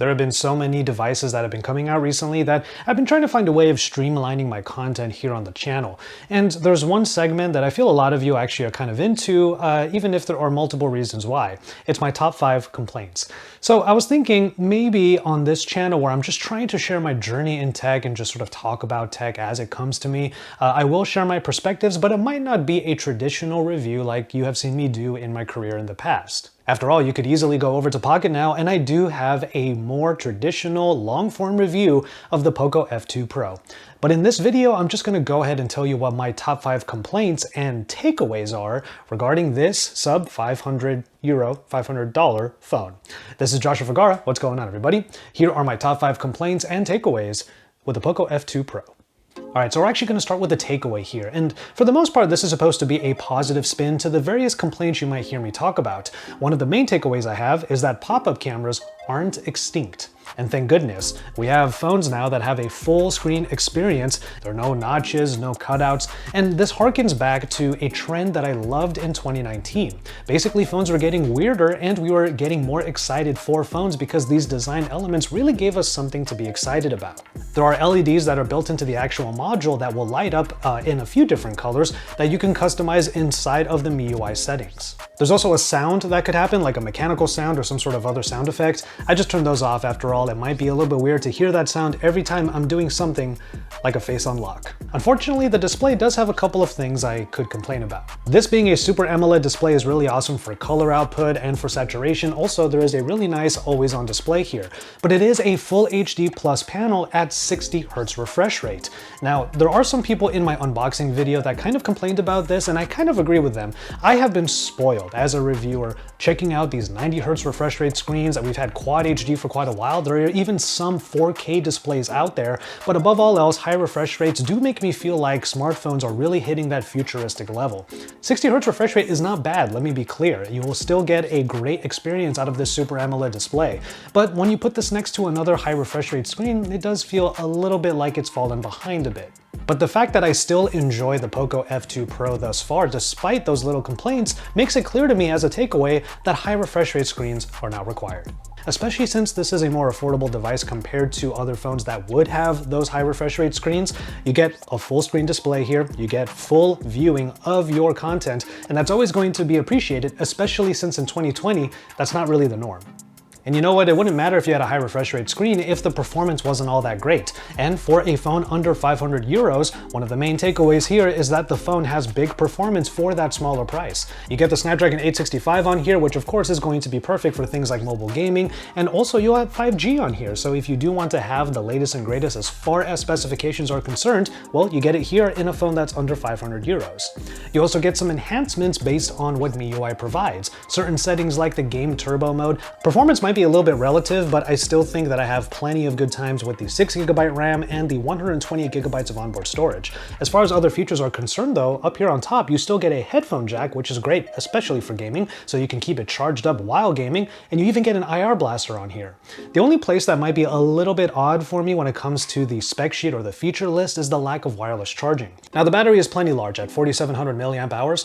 There have been so many devices that have been coming out recently that I've been trying to find a way of streamlining my content here on the channel. And there's one segment that I feel a lot of you actually are kind of into, even if there are multiple reasons why. It's my top 5 complaints. So I was thinking maybe on this channel where I'm just trying to share my journey in tech and just sort of talk about tech as it comes to me, I will share my perspectives, but it might not be a traditional review like you have seen me do in my career in the past. After all, you could easily go over to Pocket now, and I do have a more traditional long-form review of the Poco F2 Pro. But in this video, I'm just going to go ahead and tell you what my top 5 complaints and takeaways are regarding this sub €500 phone. This is Joshua Vergara. What's going on, everybody? Here are my top 5 complaints and takeaways with the Poco F2 Pro. Alright, so we're actually going to start with the takeaway here, and for the most part this is supposed to be a positive spin to the various complaints you might hear me talk about. One of the main takeaways I have is that pop-up cameras aren't extinct. And thank goodness, we have phones now that have a full screen experience. There are no notches, no cutouts, and this harkens back to a trend that I loved in 2019. Basically, phones were getting weirder and we were getting more excited for phones because these design elements really gave us something to be excited about. There are LEDs that are built into the actual module that will light up in a few different colors that you can customize inside of the MIUI settings. There's also a sound that could happen, like a mechanical sound or some sort of other sound effect. I just turned those off after all. It might be a little bit weird to hear that sound every time I'm doing something like a face unlock. Unfortunately, the display does have a couple of things I could complain about. This being a Super AMOLED display is really awesome for color output and for saturation. Also, there is a really nice always-on display here, but it is a full HD plus panel at 60 Hz refresh rate. Now, there are some people in my unboxing video that kind of complained about this, and I kind of agree with them. I have been spoiled as a reviewer checking out these 90 Hz refresh rate screens, and we've had Quad HD for quite a while. There are even some 4K displays out there, but above all else, high refresh rates do make me feel like smartphones are really hitting that futuristic level. 60 Hz refresh rate is not bad, let me be clear. You will still get a great experience out of this Super AMOLED display, but when you put this next to another high refresh rate screen, it does feel a little bit like it's fallen behind a bit. But the fact that I still enjoy the Poco F2 Pro thus far, despite those little complaints, makes it clear to me as a takeaway that high refresh rate screens are not required. Especially since this is a more affordable device compared to other phones that would have those high refresh rate screens. You get a full screen display here, you get full viewing of your content, and that's always going to be appreciated, especially since in 2020, that's not really the norm. And you know what, it wouldn't matter if you had a high refresh rate screen if the performance wasn't all that great. And for a phone under €500, one of the main takeaways here is that the phone has big performance for that smaller price. You get the Snapdragon 865 on here, which of course is going to be perfect for things like mobile gaming, and also you'll have 5G on here, so if you do want to have the latest and greatest as far as specifications are concerned, well, you get it here in a phone that's under €500. You also get some enhancements based on what MIUI provides. Certain settings like the game turbo mode. Performance might be a little bit relative, but I still think that I have plenty of good times with the 6GB RAM and the 128GB of onboard storage. As far as other features are concerned though, up here on top you still get a headphone jack, which is great, especially for gaming, so you can keep it charged up while gaming, and you even get an IR blaster on here. The only place that might be a little bit odd for me when it comes to the spec sheet or the feature list is the lack of wireless charging. Now the battery is plenty large at 4700 mAh,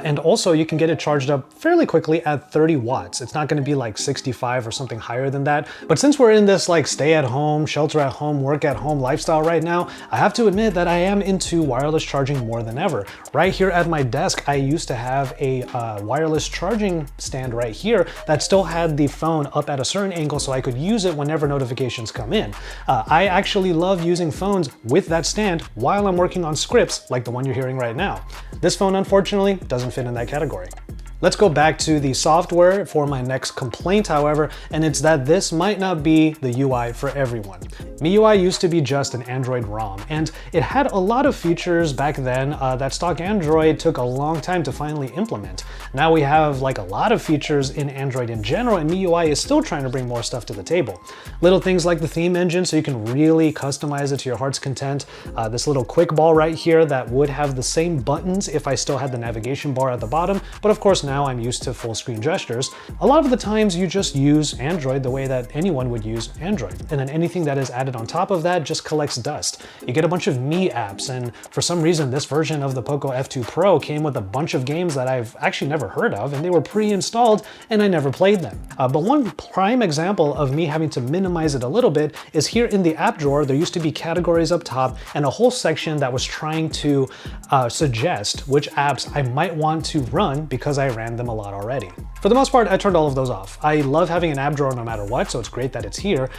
and also you can get it charged up fairly quickly at 30 watts. It's not going to be like 65 or something higher than that. But since we're in this like stay at home, shelter at home, work at home lifestyle right now, I have to admit that I am into wireless charging more than ever. Right here at my desk, I used to have a wireless charging stand right here that still had the phone up at a certain angle so I could use it whenever notifications come in. I actually love using phones with that stand while I'm working on scripts like the one you're hearing right now. This phone, unfortunately, doesn't fit in that category. Let's go back to the software for my next complaint, however, and it's that this might not be the UI for everyone. MIUI used to be just an Android ROM, and it had a lot of features back then that stock Android took a long time to finally implement. Now we have like a lot of features in Android in general, and MIUI is still trying to bring more stuff to the table. Little things like the theme engine, so you can really customize it to your heart's content. This little quick ball right here that would have the same buttons if I still had the navigation bar at the bottom, but of course now now I'm used to full screen gestures, a lot of the times you just use Android the way that anyone would use Android. And then anything that is added on top of that just collects dust. You get a bunch of Me apps, and for some reason this version of the Poco F2 Pro came with a bunch of games that I've actually never heard of, and they were pre-installed and I never played them. But one prime example of me having to minimize it a little bit is here in the app drawer. There used to be categories up top and a whole section that was trying to suggest which apps I might want to run because I ran them a lot already. For the most part, I turned all of those off. I love having an app drawer no matter what, so it's great that it's here,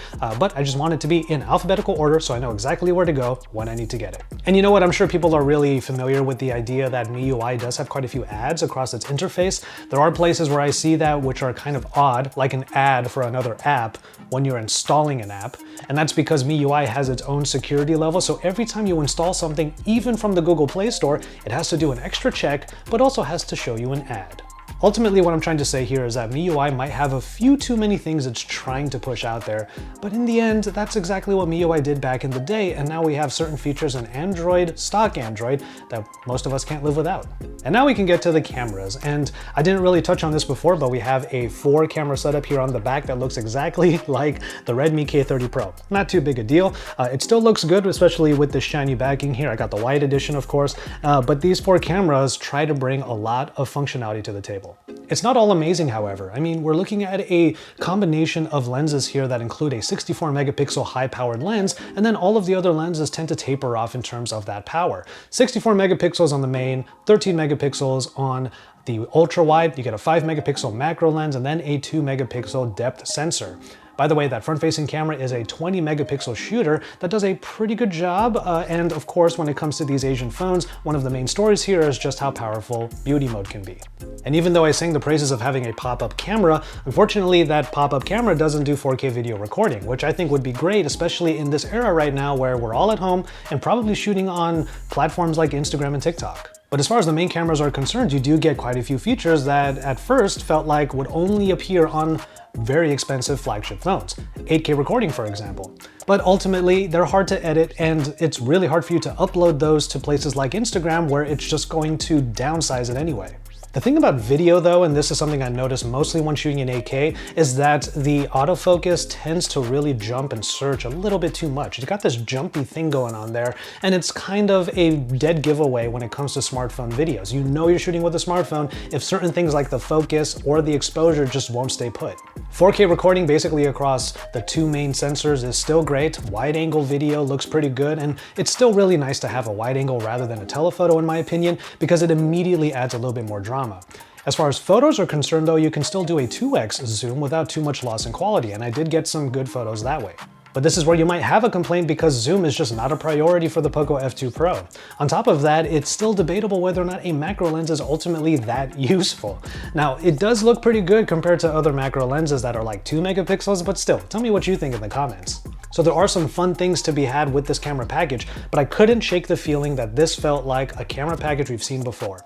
but I just want it to be in alphabetical order so I know exactly where to go when I need to get it. And you know what? I'm sure people are really familiar with the idea that MIUI does have quite a few ads across its interface. There are places where I see that which are kind of odd, like an ad for another app when you're installing an app. And that's because MIUI has its own security level, so every time you install something, even from the Google Play Store, it has to do an extra check, but also has to show you an ad. Ultimately, what I'm trying to say here is that MIUI might have a few too many things it's trying to push out there, but in the end, that's exactly what MIUI did back in the day, and now we have certain features in Android, stock Android, that most of us can't live without. And now we can get to the cameras, and I didn't really touch on this before, but we have a 4-camera setup here on the back that looks exactly like the Redmi K30 Pro. Not too big a deal. It still looks good, especially with the shiny backing here. I got the white edition, of course, but these 4 cameras try to bring a lot of functionality to the table. It's not all amazing, however. I mean, we're looking at a combination of lenses here that include a 64 megapixel high-powered lens, and then all of the other lenses tend to taper off in terms of that power. 64 megapixels on the main, 13 megapixels on the ultra-wide. You get a 5 megapixel macro lens and then a 2 megapixel depth sensor. By the way, that front-facing camera is a 20 megapixel shooter that does a pretty good job. And of course, when it comes to these Asian phones, one of the main stories here is just how powerful beauty mode can be. And even though I sing the praises of having a pop-up camera, unfortunately, that pop-up camera doesn't do 4K video recording, which I think would be great, especially in this era right now where we're all at home and probably shooting on platforms like Instagram and TikTok. But as far as the main cameras are concerned, you do get quite a few features that at first felt like would only appear on very expensive flagship phones. 8K recording, for example. But ultimately, they're hard to edit, and it's really hard for you to upload those to places like Instagram where it's just going to downsize it anyway. The thing about video though, and this is something I noticed mostly when shooting in 8K, is that the autofocus tends to really jump and search a little bit too much. It's got this jumpy thing going on there, and it's kind of a dead giveaway when it comes to smartphone videos. You know you're shooting with a smartphone if certain things like the focus or the exposure just won't stay put. 4K recording basically across the 2 main sensors is still great. Wide angle video looks pretty good, and it's still really nice to have a wide angle rather than a telephoto in my opinion, because it immediately adds a little bit more drama. As far as photos are concerned though, you can still do a 2x zoom without too much loss in quality, and I did get some good photos that way. But this is where you might have a complaint because zoom is just not a priority for the Poco F2 Pro. On top of that, it's still debatable whether or not a macro lens is ultimately that useful. Now, it does look pretty good compared to other macro lenses that are like 2 megapixels, but still, tell me what you think in the comments. So there are some fun things to be had with this camera package, but I couldn't shake the feeling that this felt like a camera package we've seen before.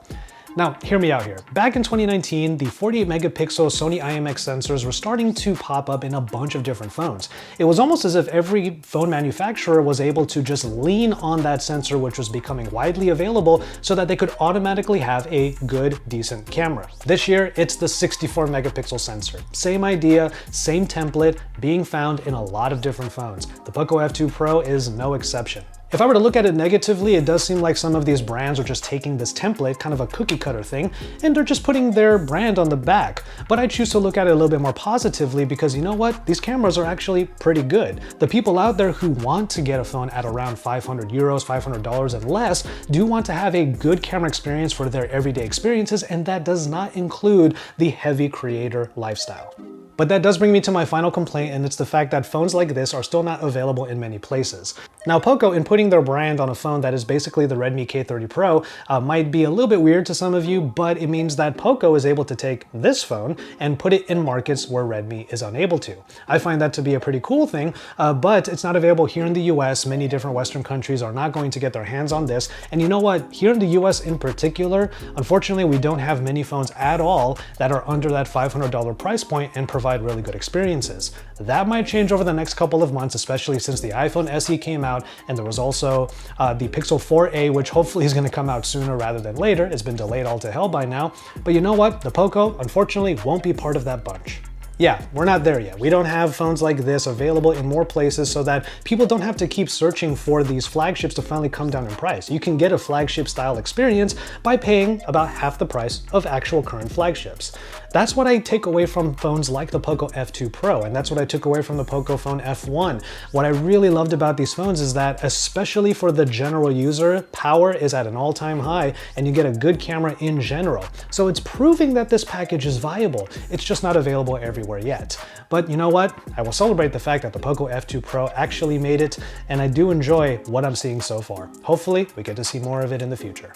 Now, hear me out here. Back in 2019, the 48 megapixel Sony IMX sensors were starting to pop up in a bunch of different phones. It was almost as if every phone manufacturer was able to just lean on that sensor, which was becoming widely available, so that they could automatically have a good, decent camera. This year, it's the 64 megapixel sensor. Same idea, same template, being found in a lot of different phones. The Poco F2 Pro is no exception. If I were to look at it negatively, it does seem like some of these brands are just taking this template, kind of a cookie cutter thing, and they're just putting their brand on the back. But I choose to look at it a little bit more positively because you know what? These cameras are actually pretty good. The people out there who want to get a phone at around 500 euros, $500 and less do want to have a good camera experience for their everyday experiences, and that does not include the heavy creator lifestyle. But that does bring me to my final complaint, and it's the fact that phones like this are still not available in many places. Now, Poco, in putting their brand on a phone that is basically the Redmi K30 Pro, might be a little bit weird to some of you, but it means that Poco is able to take this phone and put it in markets where Redmi is unable to. I find that to be a pretty cool thing, but it's not available here in the US. Many different Western countries are not going to get their hands on this. And you know what? Here in the US in particular, unfortunately, we don't have many phones at all that are under that $500 price point and provide provide really good experiences. That might change over the next couple of months, especially since the iPhone SE came out, and there was also the Pixel 4a, which hopefully is going to come out sooner rather than later. It's been delayed all to hell by now. But you know what? The Poco, unfortunately, won't be part of that bunch. Yeah, we're not there yet. We don't have phones like this available in more places so that people don't have to keep searching for these flagships to finally come down in price. You can get a flagship style experience by paying about half the price of actual current flagships. That's what I take away from phones like the Poco F2 Pro, and that's what I took away from the Poco Phone F1. What I really loved about these phones is that, especially for the general user, power is at an all-time high and you get a good camera in general. So it's proving that this package is viable. It's just not available everywhere yet. But you know what? I will celebrate the fact that the Poco F2 Pro actually made it, and I do enjoy what I'm seeing so far. Hopefully, we get to see more of it in the future.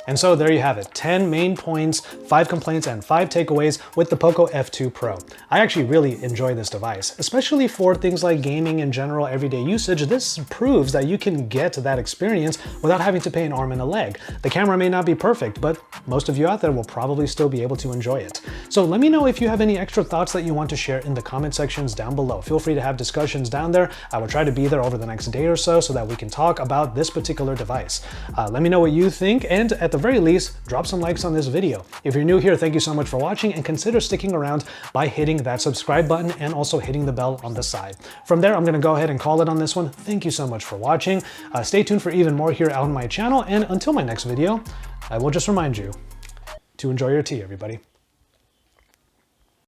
And so there you have it, 10 main points, 5 complaints, and 5 takeaways with the Poco F2 Pro. I actually really enjoy this device, especially for things like gaming and general everyday usage. This proves that you can get that experience without having to pay an arm and a leg. The camera may not be perfect, but most of you out there will probably still be able to enjoy it. So let me know if you have any extra thoughts that you want to share in the comment sections down below. Feel free to have discussions down there. I will try to be there over the next day or so that we can talk about this particular device. Let me know what you think, and at the very least, drop some likes on this video. If you're new here, thank you so much for watching, and consider sticking around by hitting that subscribe button and also hitting the bell on the side. From there, I'm going to go ahead and call it on this one. Thank you so much for watching. Stay tuned for even more here on my channel, and until my next video, I will just remind you to enjoy your tea, everybody.